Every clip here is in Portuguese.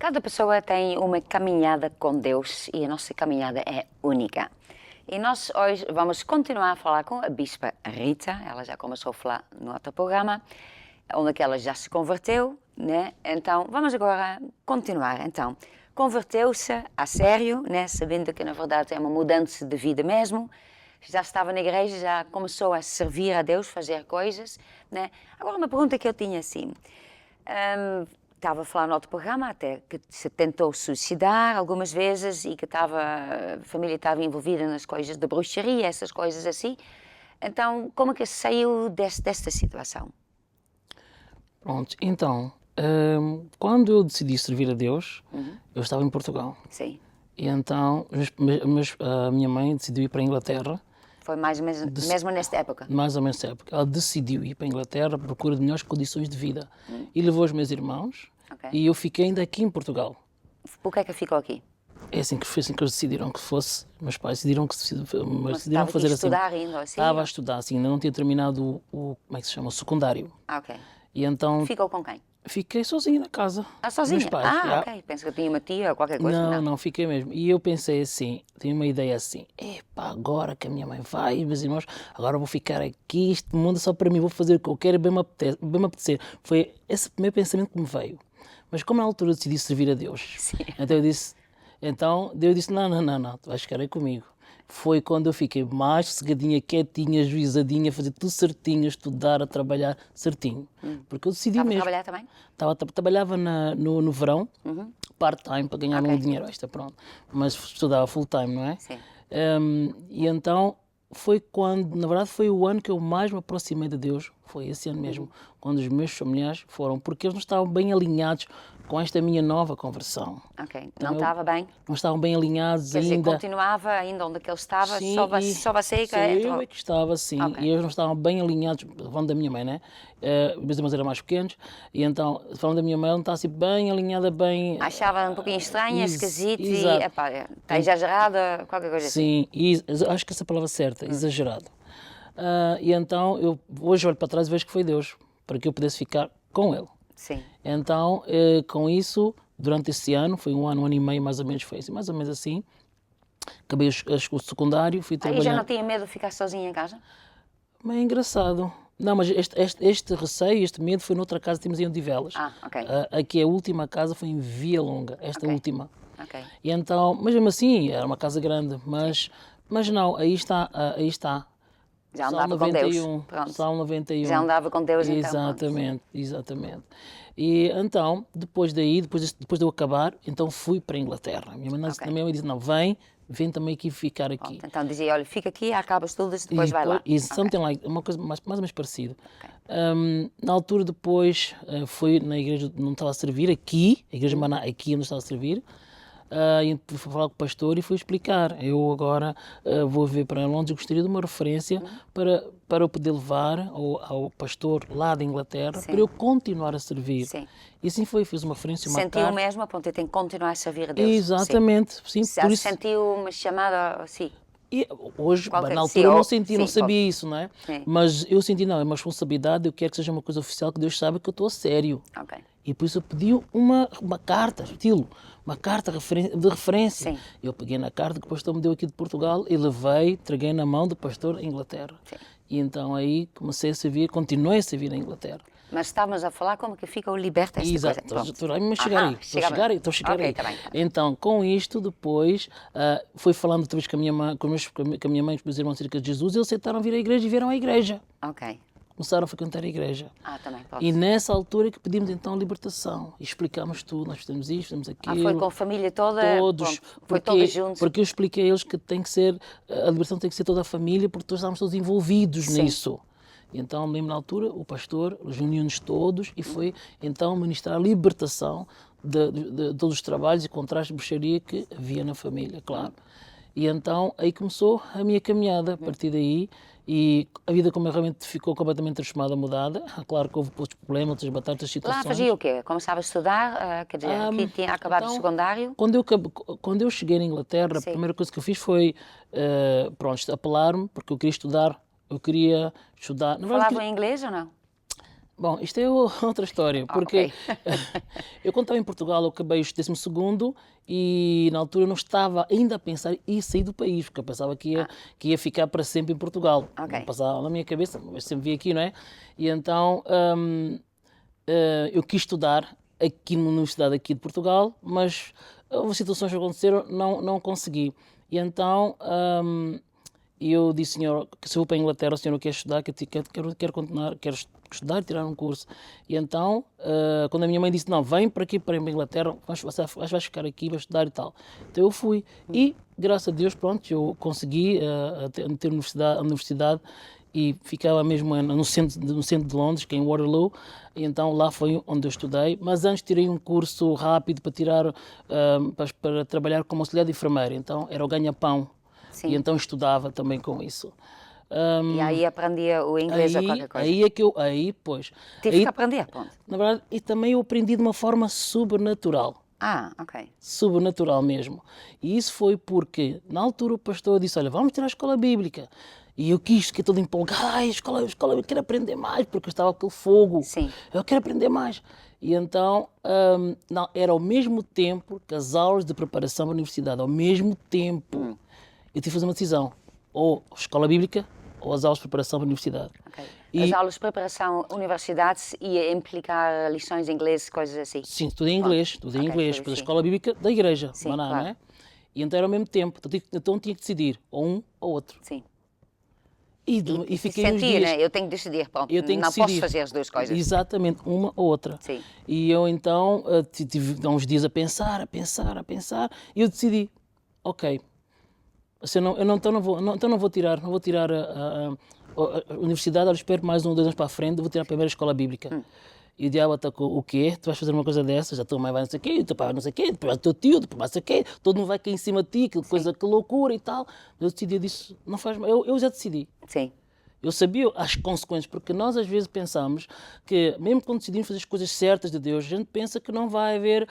Cada pessoa tem uma caminhada com Deus e a nossa caminhada é única. E nós hoje vamos continuar a falar com a Bispa Rita, ela já começou a falar no outro programa, onde ela já se converteu, né? Então vamos agora continuar. Então, converteu-se a sério, né? Sabendo que na verdade é uma mudança de vida mesmo. Já estava na igreja, já começou a servir a Deus, fazer coisas, né? Agora uma pergunta que eu tinha assim, estava a falar no outro programa até que se tentou suicidar algumas vezes e que a família estava envolvida nas coisas da bruxaria, essas coisas assim. Então, como é que saiu desta situação? Pronto, então, quando eu decidi servir a Deus, eu estava em Portugal. Sim. E então, a minha mãe decidiu ir para a Inglaterra, Foi mais ou menos mesmo nesta época? mais ou menos nessa época. Ela decidiu ir para a Inglaterra à procura de melhores condições de vida. E levou os meus irmãos, Ok. e eu fiquei ainda aqui em Portugal. Por que é que ficou aqui? Foi assim que eles decidiram que fosse. Meus pais decidiram que Mas decidiram estava aqui fazer a assim. estudar ainda assim? Estava a estudar, assim, ainda não tinha terminado como é que se chama? O secundário. Ah, ok. E então Ficou com quem? fiquei sozinho na casa. Ah, dos sozinha? meus pais. Ah, Já. ok. Penso que eu tinha uma tia ou qualquer coisa. Não, fiquei mesmo. E eu pensei assim, tinha uma ideia assim, epá, agora que a minha mãe vai e meus irmãos, agora vou ficar aqui, este mundo é só para mim, vou fazer o que eu quero, bem me apetecer. Foi esse o primeiro pensamento que me veio. Mas como na altura eu decidi servir a Deus, Sim. então Deus disse, não, tu vais ficar aí comigo. Foi quando eu fiquei mais sossegadinha, quietinha, ajuizadinha, a fazer tudo certinho, a estudar, a trabalhar certinho. Porque eu decidi Estava a mesmo. trabalhar também? Trabalhava no verão, part-time, para ganhar Ok. um dinheiro extra, pronto. Mas estudava full-time, não é? Sim. E então foi quando, na verdade, foi o ano que eu mais me aproximei de Deus, foi esse ano mesmo, quando os meus familiares foram, porque eles não estavam bem alinhados com esta minha nova conversão. Ok. Então, Não estava bem? Não estavam bem alinhados Quer dizer, ainda. continuava ainda onde que ele estava, Sim, só você que só eu entrou. é que estava assim, Ok. e eles não estavam bem alinhados, falando da minha mãe, né? Meus irmãos eram mais pequenos, e então, falando da minha mãe, ela não está assim bem alinhada, bem... Achava um pouquinho estranha, esquisito e, Exato. epá, está exagerada, qualquer coisa assim. Sim, acho que essa é a palavra certa, exagerado. E então, eu hoje olho para trás e vejo que foi Deus, para que eu pudesse ficar com ele. Sim. Então, com isso, durante esse ano, foi um ano e meio mais ou menos, foi assim, mais ou menos assim, acabei o secundário, fui Aí já não trabalhar. tinha medo de ficar sozinha em casa? Mas é engraçado. Não, mas este receio, este medo foi noutra casa que temos em Odivelas. Ah, ok. Aqui a última casa foi em Via Longa, esta Ok. última. Ok. E então, mas mesmo assim, era uma casa grande, mas não, aí está. Já Salmo andava com Deus. 91, Pronto. Salmo 91. Já andava com Deus então. Pronto. Exatamente. E então, depois de eu acabar, então fui para a Inglaterra. Minha mãe, Ok. minha mãe disse, não, vem também aqui ficar aqui. Pronto. Então dizia, olha, fica aqui, acaba os estudos, depois vai lá. E Ok. something like, uma coisa mais ou menos parecida. Na altura depois, fui na igreja, não estava a servir aqui, a igreja Maná, aqui onde estava a servir, e fui falar com o pastor e fui explicar. Eu agora vou vir para Londres e gostaria de uma referência para eu poder levar ao pastor lá da Inglaterra, Sim. para eu continuar a servir. Sim. E assim foi, fiz uma referência, uma Sentiu carta. mesmo, pronto, eu tenho que continuar a servir a Deus. Exatamente, sim, Já por isso. sentiu uma chamada assim? E hoje, Qualquer- na sim, altura, eu não sim, senti, não sabia isso, não é? Sim. Mas eu senti, não, é uma responsabilidade, eu quero que seja uma coisa oficial, que Deus saiba que eu estou a sério. Ok. E por isso eu pedi uma carta, estilo, uma carta de referência. Sim. Eu peguei na carta que o pastor me deu aqui de Portugal e levei, entreguei na mão do pastor em Inglaterra. Sim. E então aí comecei a servir, continuei a servir na Inglaterra. Mas estávamos a falar como que fica o liberta esta Exato, coisa. Pronto. estou a chegar aí, estou a chegar Ok, aí. tá bem. Então, com isto, depois, fui falando outra vez com a minha mãe, com a minha mãe e com os meus irmãos acerca de Jesus, e eles aceitaram vir à igreja e vieram à igreja. Ok. Começaram a frequentar a igreja. Também pode. E nessa altura que pedimos então a libertação. E explicámos tudo, nós fizemos isto, fizemos aquilo. Foi com a família toda? Todos. Pronto, foi todos juntos? Porque eu expliquei a eles que tem que ser, a libertação tem que ser toda a família, porque todos estávamos todos envolvidos nisso. E então, lembro na altura, o pastor reuniu-nos todos e foi então ministrar a libertação de todos os trabalhos e contratos de bruxaria que havia na família, claro. E então aí começou a minha caminhada a partir daí. E a vida como realmente ficou completamente transformada, mudada. Claro que houve outros problemas, outras batalhas, outras situações. Lá fazia o quê? Começava a estudar, quer dizer, aqui tinha acabado o secundário? Quando eu cheguei na Inglaterra, Sim. a primeira coisa que eu fiz foi, apelar-me, porque eu queria estudar, eu queria estudar. Na verdade, Falavam inglês ou não? Bom, isto é outra história, porque eu quando estava em Portugal, eu acabei o 12º e na altura eu não estava ainda a pensar em sair do país, porque eu pensava que ia ficar para sempre em Portugal. Ok. Não passava na minha cabeça, mas sempre vim aqui, não é? E então eu quis estudar aqui na Universidade aqui de Portugal, mas houve situações que aconteceram, não consegui. E então e eu disse, senhor, que se eu vou para a Inglaterra, o senhor não quer estudar, quero continuar, quero estudar, tirar um curso. E então, quando a minha mãe disse, não, vem para aqui, para a Inglaterra, vais ficar aqui, vais estudar e tal. Então eu fui. E, graças a Deus, pronto, eu consegui ter a universidade e ficava mesmo no centro de Londres, que é em Waterloo, e então lá foi onde eu estudei, mas antes tirei um curso rápido para tirar, para trabalhar como auxiliar de enfermeira, então era o ganha-pão. Sim. E então estudava também com isso. E aí aprendia o inglês ou qualquer coisa? Pois. Tive que aprender, ponto. Na verdade, e também eu aprendi de uma forma sobrenatural. Ah, ok. Sobrenatural mesmo. E isso foi porque, na altura, o pastor disse, olha, vamos tirar a escola bíblica. E eu fiquei todo empolgado, a escola, eu quero aprender mais, porque eu estava com aquele fogo. Sim. Eu quero aprender mais. E então, não, era ao mesmo tempo que as aulas de preparação para a universidade, ao mesmo tempo. Eu tive que fazer uma decisão, ou escola bíblica, ou as aulas de preparação para a universidade. Okay. E, as aulas de preparação, universidades, ia implicar lições de inglês, coisas assim? sim, tudo em inglês, depois a escola bíblica da igreja, sim, Maná, claro. não é? E então era ao mesmo tempo, então tinha que decidir, ou um ou outro. Sim. E fiquei uns sentir, dias... né? Eu tenho que decidir, ponto. Eu tenho que não decidir. posso fazer as duas coisas. Exatamente, uma ou outra. Sim. E eu então tive uns dias a pensar, e eu decidi, ok, então não vou tirar a universidade, eu espero mais 1 ou 2 anos para a frente, vou tirar a primeira escola bíblica. E o diabo atacou, o quê? Tu vais fazer uma coisa dessas? A tua mãe vai não sei o quê, o teu pai vai não sei o quê, depois o teu tio, depois não sei o quê, todo mundo vai cair em cima de ti, que loucura e tal. Eu decidi, eu disse, não faz mal, eu já decidi. Sim. Eu sabia as consequências, porque nós às vezes pensamos que, mesmo quando decidimos fazer as coisas certas de Deus, a gente pensa que não vai haver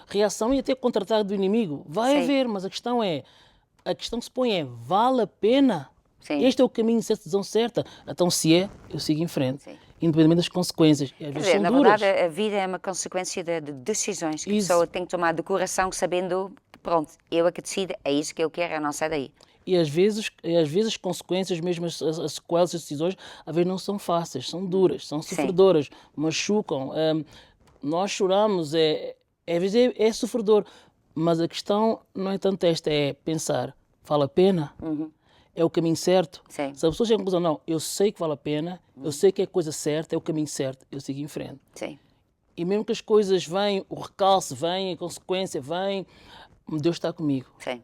reação e até contra-ataque do inimigo. Vai haver, mas a questão que se põe é, vale a pena? Sim. Este é o caminho, essa é a decisão certa. Então, se é, eu sigo em frente, Sim. independentemente das consequências. E às vezes são na duras. verdade, a vida é uma consequência de decisões que a pessoa tem que tomar de coração, sabendo, pronto, eu é que decido, é isso que eu quero, eu não sai daí. E às vezes as consequências, mesmo as sequelas, as decisões, às vezes não são fáceis, são duras, são sofredoras, machucam. Nós choramos, às vezes é sofredor, mas a questão não é tanto esta, é pensar, vale a pena? É o caminho certo? Sim. Se a pessoa chega à conclusão, não, eu sei que vale a pena, eu sei que é a coisa certa, é o caminho certo, eu sigo em frente. Sim. E mesmo que as coisas venham, o recalce vem, a consequência vem, Deus está comigo. Sim.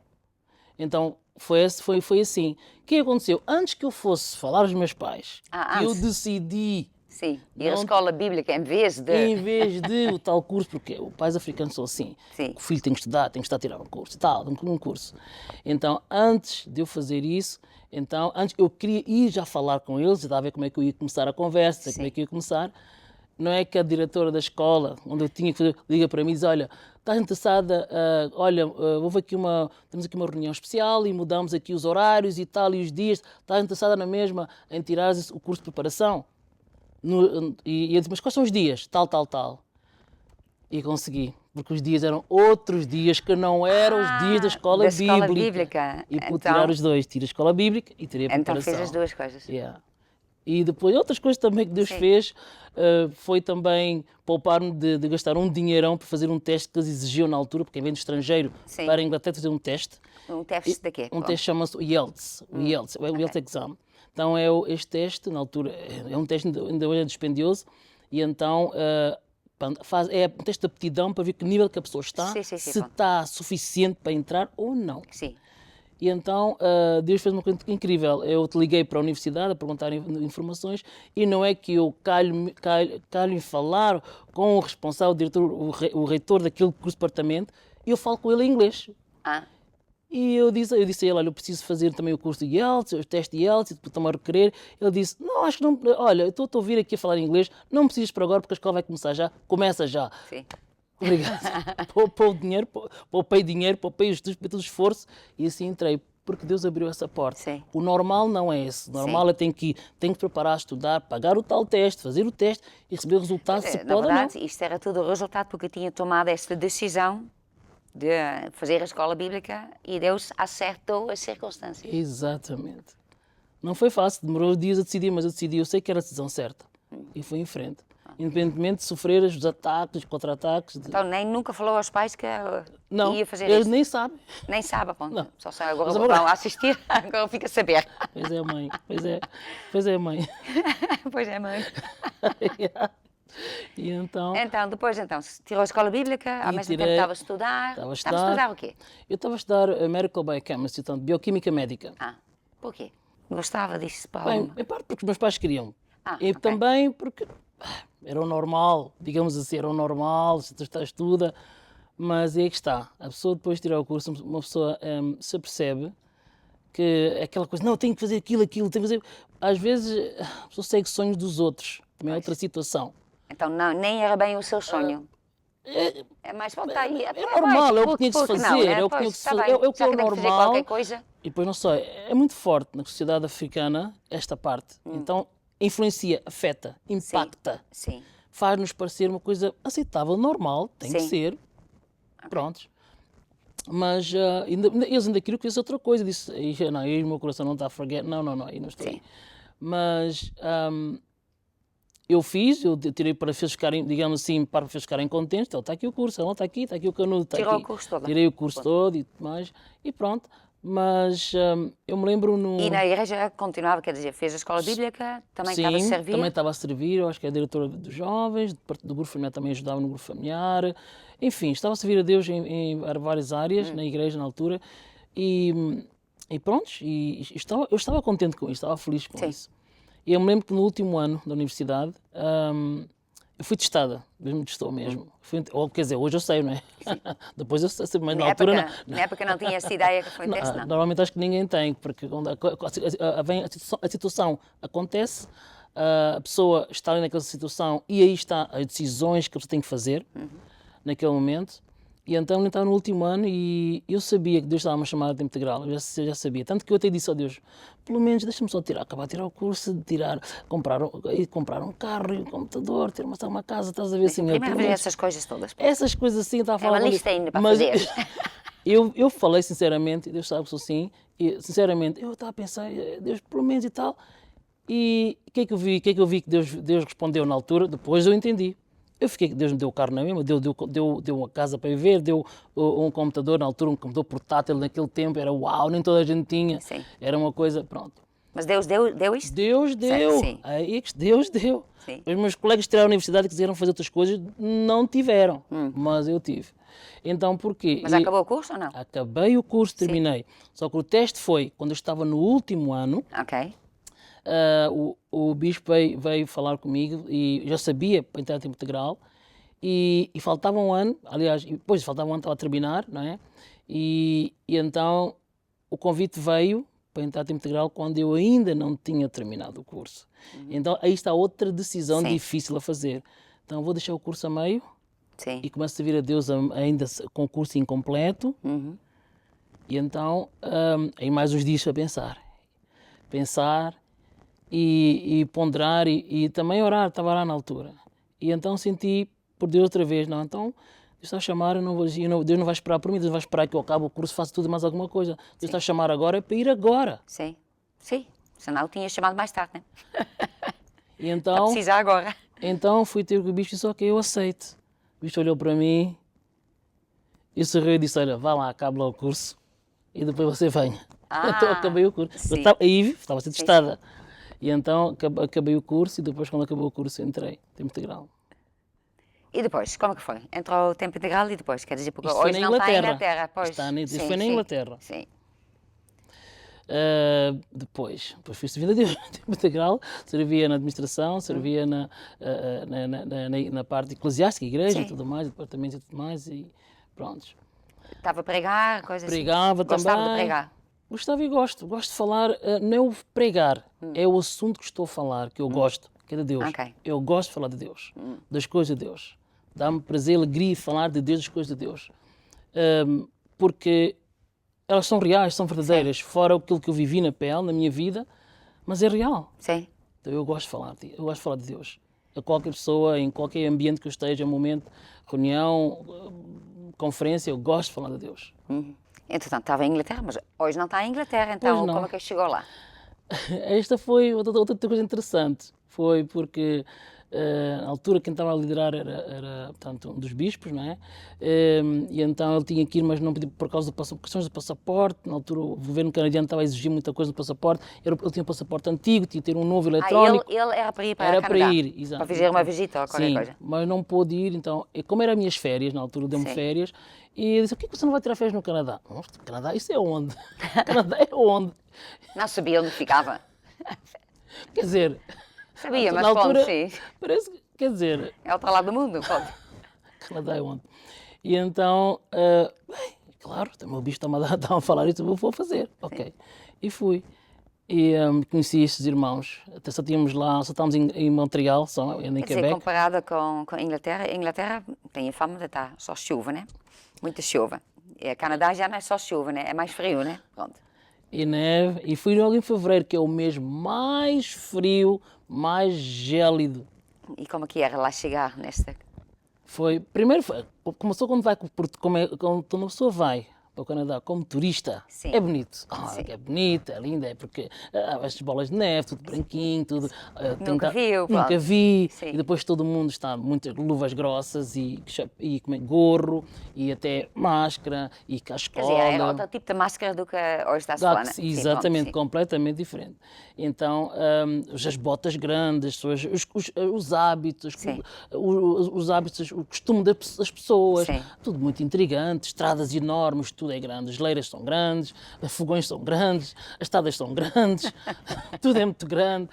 Então, foi assim. O que aconteceu? Antes que eu fosse falar aos meus pais, eu decidi... Sim, ir à escola bíblica em vez de o tal curso, porque os pais africanos são assim. Sim. O filho tem que estudar a tirar um curso e tal, um curso. Então, antes de eu fazer isso, antes eu queria ir já falar com eles, já a ver como é que eu ia começar a conversa, como é que eu ia começar. Não é que a diretora da escola, onde eu tinha que fazer, liga para mim e diz, olha, estás interessada, temos aqui uma reunião especial e mudamos aqui os horários e tal, e os dias, estás interessada na mesma em tirar o curso de preparação? E eu disse, mas quais são os dias? Tal. E consegui, porque os dias eram outros dias que não eram os dias da escola bíblica. E pude tirar os dois, tirei a escola bíblica e tirei a preparação. Então fez as duas coisas. Yeah. E depois, outras coisas também que Deus fez, foi também poupar-me de gastar um dinheirão para fazer um teste que eles exigiam na altura, porque quem vem do estrangeiro para a Inglaterra fazer um teste. Um teste de quê? Um teste chama-se o IELTS, o IELTS Exam. Então este teste, na altura, é um teste ainda é dispendioso, e então é um teste de aptidão para ver que nível que a pessoa está, se está suficiente para entrar ou não. Sim. E então Deus fez uma coisa incrível. Eu te liguei para a universidade a perguntar informações e não é que eu calho em falar com o responsável, o diretor, o reitor daquele curso de departamento, e eu falo com ele em inglês. E eu disse a ele, olha, eu preciso fazer também o curso de IELTS, o teste de IELTS, e depois requerer. Ele disse, não, acho que não, olha, eu estou a ouvir aqui a falar inglês, não precisas para agora porque a escola vai começar já, começa já. Sim. Obrigado. Poupei dinheiro, poupei os estudos, todo o esforço e assim entrei. porque Deus abriu essa porta. Sim. O normal não é esse. O normal é tem que preparar, estudar, pagar o tal teste, fazer o teste e receber o resultado, se Na pode ou não. verdade, isto era tudo o resultado porque eu tinha tomado esta decisão de fazer a escola bíblica e Deus acertou as circunstâncias. Exatamente. Não foi fácil, demorou dias a decidir, mas eu decidi, eu sei que era a decisão certa. E fui em frente. Independentemente de sofrer os ataques, os contra-ataques. Então nem nunca falou aos pais que Não, ia fazer eles isto? nem sabem. Nem sabe, ponto. Não. Só sabe agora Mas a vão verdade- assistir, agora fica a saber. Pois é, mãe. Pois é, mãe. Pois é, mãe. E então, Então, depois, tirou a escola bíblica, ao E mesmo tempo tirei- estava a estudar. estava a Estava a estudar o quê? eu estava a estudar Medical Biochemistry, portanto, bioquímica médica. Ah, por quê? Gostava disso, para Bem, alguma? em parte porque os meus pais queriam. E Ok. também porque era o normal, digamos assim, era o normal, se tu estuda, mas é que está. A pessoa depois de tirar o curso, uma pessoa se apercebe que é aquela coisa, não, tenho que fazer aquilo, tenho que fazer... Às vezes a pessoa segue sonhos dos outros, também é outra situação. Então, não, nem era bem o seu sonho. É mais, pronto, está aí. É normal, é o que tinha que se fazer, é o que tinha que se fazer, é o que é o fazer normal. qualquer coisa. E depois não só, é muito forte na sociedade africana esta parte. Então influencia, afeta, impacta, Sim. faz-nos parecer uma coisa aceitável, normal, tem que Sim. ser. Prontos. Mas eles ainda queriam que fizesse outra coisa. Disse, não, aí o meu coração não está a forget. Não, aí não estou Sim. aí. Mas eu fiz, eu tirei para eles ficarem, digamos assim, para eles ficarem contentes. Então, está aqui o curso, está aqui o canudo, está Tirou aqui. o curso todo. Tirei o curso todo e tudo mais. E pronto. Mas eu me lembro no... E na igreja continuava, quer dizer, fez a escola bíblica, também Sim, estava a servir. também estava a servir, eu acho que é a diretora dos jovens, do grupo familiar também ajudava no grupo familiar. Enfim, estava a servir a Deus em várias áreas, na igreja na altura. E pronto, eu estava contente com isso, estava feliz com Sim. isso. E eu me lembro que no último ano da universidade, eu fui testada, Deus me testou mesmo. Ou, quer dizer, hoje eu sei, não é? Depois eu sei, mas na altura não. Na época não tinha essa ideia que foi um teste, não. Normalmente acho que ninguém tem, porque quando a situação acontece, a pessoa está ali naquela situação e aí está as decisões que a pessoa tem que fazer naquele momento. E então eu estava no último ano e eu sabia que Deus estava a me chamar a tempo integral, eu já sabia. Tanto que eu até disse a Deus, pelo menos deixa-me só acabar de tirar o curso, comprar um carro e um computador, ter uma casa, estás a ver, Senhor? Primeiro ver essas coisas todas. Essas coisas assim, estava a falar uma com lista Deus. ainda para Mas fazer. eu falei sinceramente, Deus sabe que sou assim, e sinceramente, eu estava a pensar, Deus, pelo menos e tal. E o que é que eu vi que Deus respondeu na altura? Depois eu entendi. Eu fiquei que Deus me deu o carro na mesma, deu uma casa para viver, deu um computador, na altura um computador portátil naquele tempo, era uau, nem toda a gente tinha. Sim. Era uma coisa, pronto. Mas Deus deu isto? Deus deu, Sim. aí que Deus deu. Sim. Os meus colegas que tiraram a universidade e quiseram fazer outras coisas, não tiveram, mas eu tive. Então porquê? Mas acabou o curso ou não? Acabei o curso, terminei. Só que o teste foi, quando eu estava no último ano, Ok. o bispo veio falar comigo e já sabia para entrar em tempo integral e faltava um ano, aliás, depois faltava um ano, estava a terminar, não é? E então o convite veio para entrar em tempo integral quando eu ainda não tinha terminado o curso. Então aí está outra decisão Sim. difícil a fazer. Então vou deixar o curso a meio Sim. e começo a servir a Deus ainda com o curso incompleto. E então aí mais uns dias para pensar e ponderar e também orar, estava lá na altura. E então senti por Deus outra vez, não, então Deus está a chamar, Deus não vai esperar por mim, Deus vai esperar que eu acabe o curso, faça tudo e mais alguma coisa. Deus está a chamar agora, é para ir agora. Sim. Sim. Senão eu tinha chamado mais tarde, né? E Está a então, precisar agora. então fui ter com o bispo e disse, ok, eu aceito. O bispo olhou para mim e sorriu e disse, olha, vá lá, acabe lá o curso e depois você venha. Então acabei o curso. Sim. Estava a ser testada. E então acabei o curso e depois quando acabou o curso entrei, tempo integral. E depois, como que foi? Entrou o tempo integral e depois, quer dizer, porque Isto foi hoje na não está em Inglaterra. Inglaterra, pois. Isto foi na Inglaterra. Sim. Depois fui servindo a Deus, tempo integral, servia na administração, servia na parte eclesiástica, igreja Sim. e tudo mais, departamentos e tudo mais e pronto. Estava a pregar, coisas assim. Pregava também. Gostava de pregar. Gostava e gosto de falar, não é o pregar, é o assunto que estou a falar, que eu gosto, que é de Deus. Ok. Eu gosto de falar de Deus, das coisas de Deus. Dá-me prazer, alegria falar de Deus, das coisas de Deus. Porque elas são reais, são verdadeiras, fora aquilo que eu vivi na pele, na minha vida, mas é real. Sim. Então eu gosto de falar, eu gosto de falar de Deus. A qualquer pessoa, em qualquer ambiente que eu esteja, momento, reunião, conferência, eu gosto de falar de Deus. Entretanto, estava em Inglaterra, mas hoje não está em Inglaterra, então Pois não. como é que chegou lá? Esta foi outra coisa interessante. Foi porque na altura quem estava a liderar era portanto, um dos bispos, não é? E então ele tinha que ir, mas não podia por causa de questões de passaporte. Na altura o governo canadiano estava a exigir muita coisa do passaporte. Ele tinha um passaporte antigo, tinha que ter um novo eletrónico. Ele era para ir para Era Canadá? para ir, exato. Para fazer uma visita ou qualquer Sim, coisa? mas não pôde ir, então, como eram as minhas férias, na altura deu-me Sim. férias, e eu disse, por que você não vai tirar férias no Canadá? Nossa, Canadá, isso é onde? Canadá é onde? Não sabia onde ficava? Quer dizer, Sabia, mas na altura, sim. parece que, quer dizer, É outro lado do mundo, pode. Canadá é onde? E então, bem, claro, o meu bicho estava a falar isso, eu vou fazer, ok. E fui. E conheci estes irmãos, até só estávamos em Montreal, só, em Quer dizer, Quebec. comparada com a Inglaterra tem a fama de estar só chuva, né? Muita chuva. E a Canadá já não é só chuva, né? É mais frio, né? Pronto. E neve, e fui logo em fevereiro, que é o mês mais frio, mais gélido. E como é que era lá chegar nesta... Primeiro, começou quando quando uma pessoa vai para o Canadá como turista, Sim. é bonito. Sim. É bonito, é lindo, é porque as bolas de neve, tudo branquinho, tudo. Nunca viu, Nunca pronto. vi. Sim. E depois todo mundo está muitas luvas grossas e como é, gorro e até máscara e Quer dizer, cascola. era outro tipo de máscara do que hoje está a falar, né? Exatamente, Sim, pronto, completamente diferente. Então, as botas grandes, os hábitos, Sim. os hábitos, o costume das pessoas, Sim. tudo muito intrigante, estradas enormes, tudo é grande, as leiras são grandes, os fogões são grandes, as estradas são grandes, tudo é muito grande,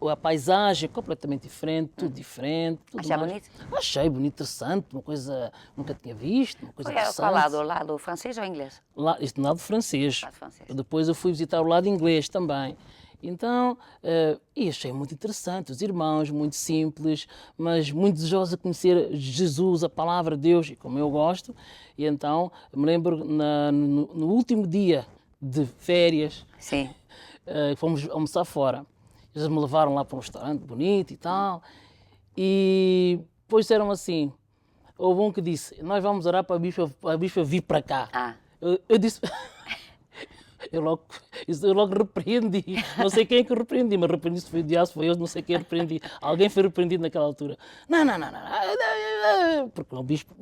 a paisagem é completamente diferente, tudo diferente. Tudo Achei mais. bonito? Achei bonito, interessante, uma coisa nunca tinha visto, uma coisa Foi interessante. qual lado? O lado francês ou inglês? Este lado francês. Lado francês. Depois eu fui visitar o lado inglês também. Então, e achei muito interessante, os irmãos, muito simples, mas muito desejosos de conhecer Jesus, a palavra de Deus, e como eu gosto. E então, me lembro no último dia de férias, Sim. fomos almoçar fora. Eles me levaram lá para um restaurante bonito e tal. E depois disseram assim, houve um que disse, nós vamos orar para a bispa vir para cá. Ah. Eu disse... Eu logo repreendi. Não sei quem é que eu repreendi, mas repreendi se foi o diabo, se foi eu, não sei quem repreendi. Alguém foi repreendido naquela altura. Não. Porque o bispo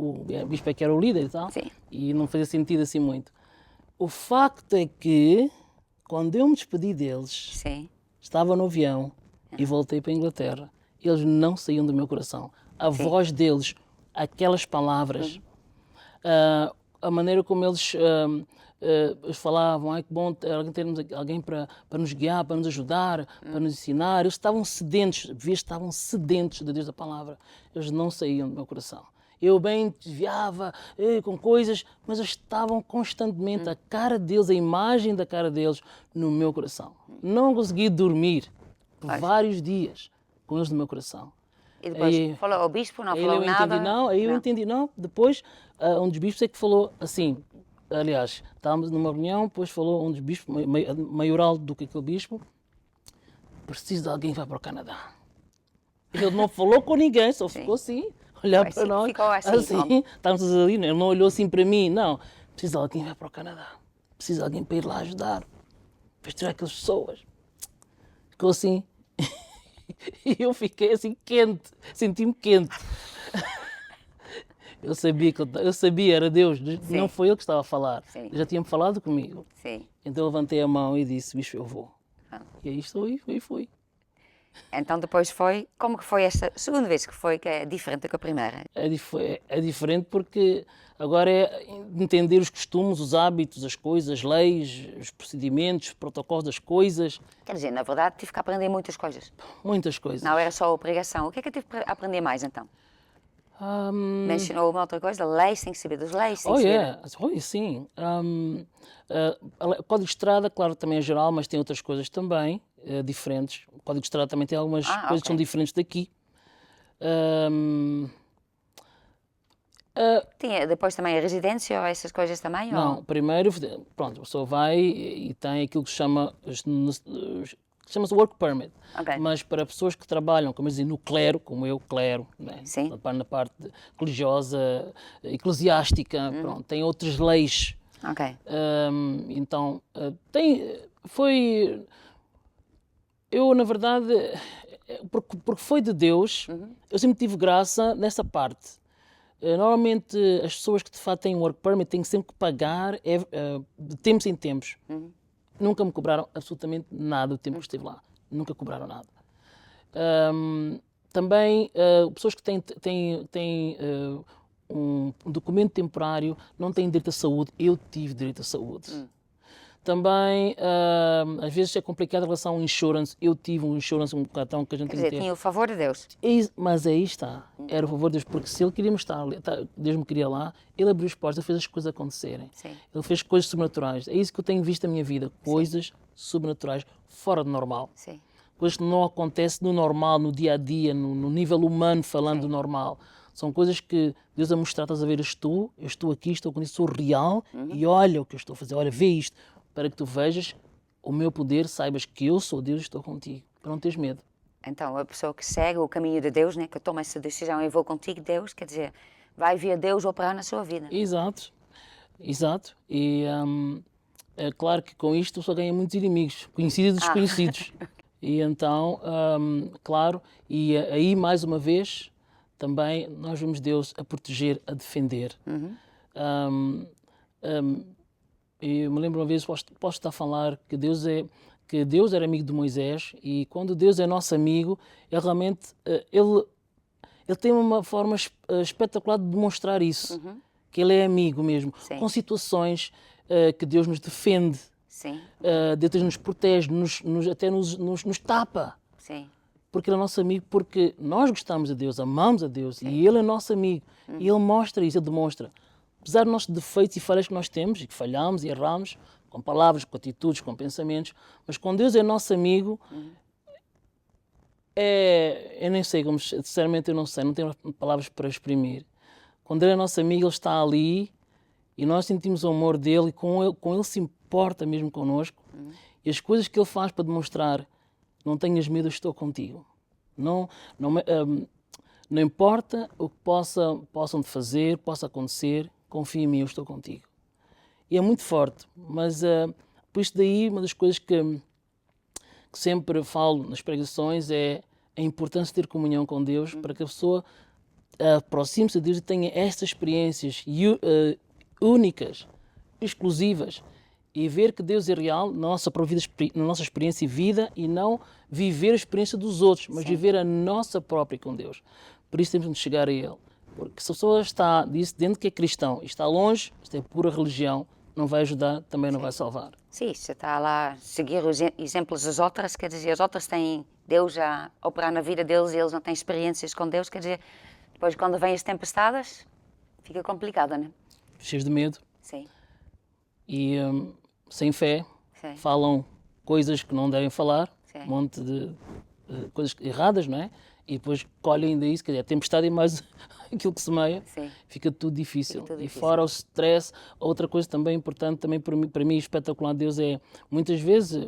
é que era o líder e tal. Sim. E não fazia sentido assim muito. O facto é que, quando eu me despedi deles, Sim. estava no avião e voltei para a Inglaterra, eles não saíam do meu coração. A voz deles, aquelas palavras, a maneira como eles falavam, ai que bom termos alguém para nos guiar, para nos ajudar, para nos ensinar. Eles estavam sedentos de Deus da palavra. Eles não saíam do meu coração. Eu bem desviava com coisas, mas eles estavam constantemente, a cara deles, a imagem da cara deles no meu coração. Não consegui dormir por vários dias com eles no meu coração. E depois falou ao bispo, não falou eu nada? entendi, não. Depois, um dos bispos é que falou assim, aliás, estávamos numa reunião, depois falou um dos bispos, maioral do que aquele bispo, preciso de alguém que vá para o Canadá. Ele não falou com ninguém, só ficou assim, olhar para nós. Ficou assim. Estávamos ali, ele não olhou assim para mim, não. Preciso de alguém que vá para o Canadá. Preciso de alguém para ir lá ajudar, para tirar aquelas pessoas. Ficou assim. E eu fiquei assim quente, senti-me quente. Eu sabia, era Deus, Sim. não foi ele que estava a falar. Sim. Ele já tinha falado comigo. Sim. Então eu levantei a mão e disse, bicho, eu vou. Ah. E aí estou e fui. Então depois como que foi esta segunda vez que foi, que é diferente do que a primeira? É diferente porque agora é entender os costumes, os hábitos, as coisas, as leis, os procedimentos, os protocolos das coisas. Quer dizer, na verdade tive que aprender muitas coisas. Muitas coisas. Não era só a pregação. O que é que eu tive que aprender mais então? Mencionou uma outra coisa, leis, tem que saber das leis. Sim. Código de Estrada, claro, também é geral, mas tem outras coisas também diferentes. O Código de Estrada também tem algumas coisas que são diferentes daqui. Depois também a residência ou essas coisas também? Não, Ou... primeiro, pronto, a pessoa vai e tem aquilo que se chama-se work permit, Ok. mas para pessoas que trabalham, como eu dizia, no clero, como eu, clero, né? Sim. Na parte religiosa, eclesiástica, pronto, tem outras leis. Ok. Então, eu na verdade, porque foi de Deus, eu sempre tive graça nessa parte. Normalmente as pessoas que de facto têm work permit têm sempre que pagar de tempos em tempos. Nunca me cobraram absolutamente nada do tempo que estive lá. Nunca cobraram nada. Também pessoas que têm um documento temporário não têm direito à saúde. Eu tive direito à saúde. Também, às vezes é complicado em relação ao insurance. Eu tive um insurance, um cartão que a gente Quer tem que dizer, ter. tinha o favor de Deus. Mas aí está, era o favor de Deus, porque se Ele queria me estar ali, Deus me queria lá, Ele abriu as portas, Ele fez as coisas acontecerem. Sim. Ele fez coisas sobrenaturais. É isso que eu tenho visto na minha vida, coisas sobrenaturais, fora do normal. Sim. Coisas que não acontecem no normal, no dia a dia, no nível humano, falando do normal. São coisas que Deus a mostrar, estás a ver, eu estou aqui, estou com isso, sou real e olha o que eu estou a fazer, olha, vê isto, para que tu vejas o meu poder, saibas que eu sou Deus e estou contigo, para não teres medo. Então, a pessoa que segue o caminho de Deus, né, que toma essa decisão, eu vou contigo, Deus, quer dizer, vai ver Deus operar na sua vida. Exato, exato. E é claro que com isto só ganha muitos inimigos, conhecidos e desconhecidos. E então, claro, e aí mais uma vez, também nós vemos Deus a proteger, a defender. E eu me lembro uma vez, posso estar a falar que Deus era amigo de Moisés e quando Deus é nosso amigo, ele realmente ele tem uma forma espetacular de demonstrar isso, que ele é amigo mesmo, Sim. com situações que Deus nos defende, Sim. Deus nos protege, até nos tapa. Sim. Porque ele é nosso amigo, porque nós gostamos de Deus, amamos a Deus e Ele é nosso amigo. E Ele mostra isso, Ele demonstra. Apesar dos nossos defeitos e falhas que nós temos, e que falhamos e erramos, com palavras, com atitudes, com pensamentos, mas quando Deus é nosso amigo, eu nem sei, sinceramente eu não sei, não tenho palavras para exprimir. Quando Ele é nosso amigo, Ele está ali e nós sentimos o amor dEle e com ele se importa mesmo connosco. E as coisas que Ele faz para demonstrar, não tenhas medo, eu estou contigo. Não importa o que possam fazer, possa acontecer, confia em mim, eu estou contigo. E é muito forte, mas por isso daí, uma das coisas que sempre falo nas pregações é a importância de ter comunhão com Deus para que a pessoa aproxime-se de Deus e tenha estas experiências únicas, exclusivas, e ver que Deus é real na nossa experiência e vida e não viver a experiência dos outros, mas viver a nossa própria com Deus. Por isso temos de chegar a Ele. Porque se a pessoa está dentro que é cristão e está longe, isto é pura religião, não vai ajudar, também não vai salvar. Sim, se está lá a seguir os exemplos das outras, quer dizer, as outras têm Deus a operar na vida deles e eles não têm experiências com Deus, quer dizer, depois quando vêm as tempestades, fica complicado, não é? Cheios de medo. Sim. E sem fé, Sim. falam coisas que não devem falar, Sim. um monte de coisas erradas, não é? E depois colhem ainda isso, quer dizer, a tempestade e mais aquilo que semeia, Sim. fica tudo difícil. Fica tudo E difícil. fora o stress, outra coisa também importante, também para mim espetacular de Deus é, muitas vezes,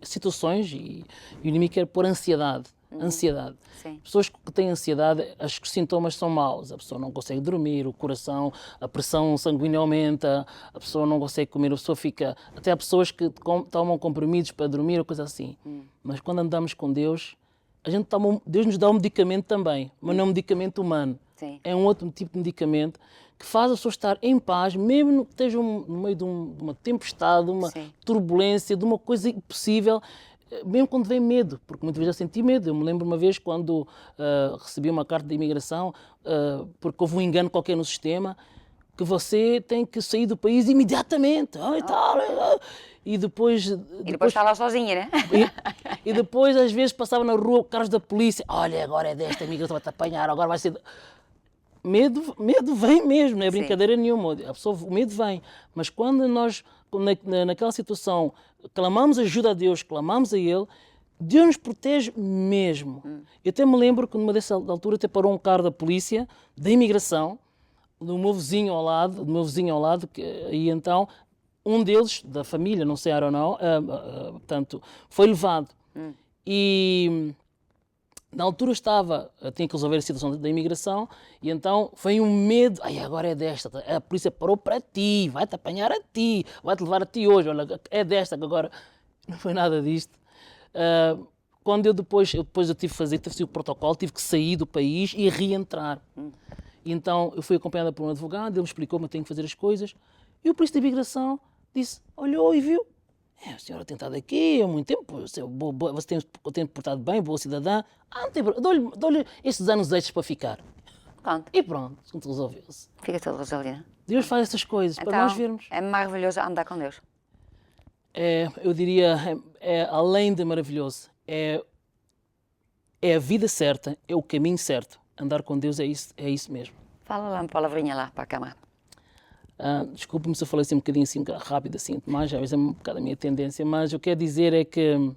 situações e o inimigo quer pôr ansiedade. Ansiedade. Sim. Pessoas que têm ansiedade, acho que os sintomas são maus. A pessoa não consegue dormir, o coração, a pressão sanguínea aumenta, a pessoa não consegue comer, a pessoa fica... Até há pessoas que tomam comprimidos para dormir ou coisa assim. Mas quando andamos com Deus, Deus nos dá um medicamento também, mas não é um medicamento humano. Sim. É um outro tipo de medicamento que faz a pessoa estar em paz, mesmo que esteja no meio de uma tempestade, de uma Sim. turbulência, de uma coisa impossível, mesmo quando vem medo, porque muitas vezes eu senti medo. Eu me lembro uma vez quando recebi uma carta de imigração, porque houve um engano qualquer no sistema, que você tem que sair do país imediatamente. E depois está lá sozinha, né? E depois, às vezes, passava na rua carros da polícia. Olha, agora é desta imigração, vai-te apanhar, agora vai ser... Medo vem mesmo, não é brincadeira nenhuma. O medo vem. Mas quando nós, naquela situação, clamamos ajuda a Deus, clamamos a Ele, Deus nos protege mesmo. Eu até me lembro que numa dessa altura até parou um carro da polícia, da imigração, do meu vizinho ao lado, e então um deles, da família, não sei ou não, portanto, foi levado. E na altura tinha que resolver a situação da imigração, e então foi um medo, agora é desta, a polícia parou para ti, vai-te apanhar a ti, vai-te levar a ti hoje, olha, é desta que agora... Não foi nada disto. Quando depois eu tive que fazer o protocolo, tive que sair do país e reentrar. Então eu fui acompanhada por um advogado, ele me explicou como eu tenho que fazer as coisas, e o polícia de imigração disse, olhou e viu, a senhora tem estado aqui há muito tempo, você tem portado bem, boa cidadã, não tem problema, dou-lhe estes anos extras para ficar. Pronto, E pronto, tudo resolveu-se. fica tudo resolvido. Deus faz essas coisas para nós vermos. É maravilhoso andar com Deus. Eu diria, além de maravilhoso, é a vida certa, é o caminho certo. Andar com Deus é isso mesmo. Fala lá uma palavrinha lá para a câmara. Desculpe-me se eu falei assim um bocadinho assim, rápido, assim, mas às vezes é um bocado a minha tendência, mas o que eu quero dizer é que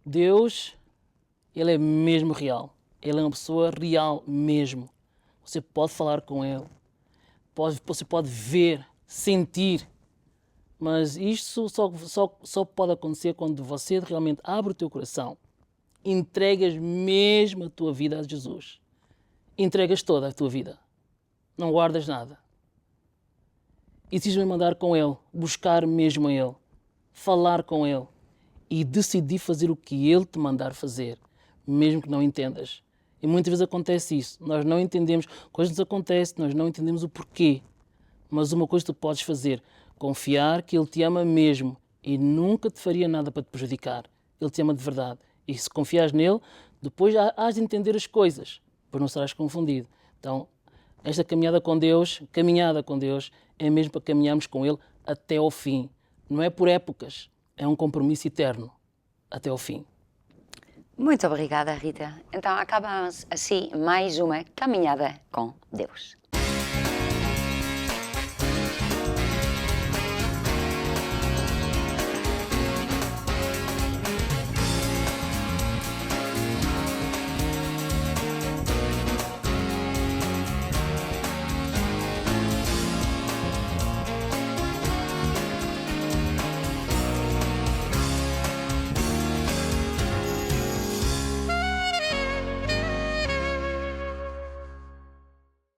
Deus, Ele é mesmo real. Ele é uma pessoa real mesmo. Você pode falar com Ele, você pode ver, sentir, mas isto só pode acontecer quando você realmente abre o teu coração, entregas mesmo a tua vida a Jesus. Entregas toda a tua vida. Não guardas nada. E decides andar com Ele, buscar mesmo a Ele, falar com Ele e decidir fazer o que Ele te mandar fazer, mesmo que não entendas. E muitas vezes acontece isso. Nós não entendemos, coisas nos acontecem, nós não entendemos o porquê. Mas uma coisa tu podes fazer, confiar que Ele te ama mesmo e nunca te faria nada para te prejudicar. Ele te ama de verdade. E se confiares nele, depois hás de entender as coisas, para não serás confundido. Então, esta caminhada com Deus, é mesmo para caminharmos com Ele até ao fim. Não é por épocas, é um compromisso eterno, até ao fim. Muito obrigada, Rita. Então, acabamos assim mais uma caminhada com Deus.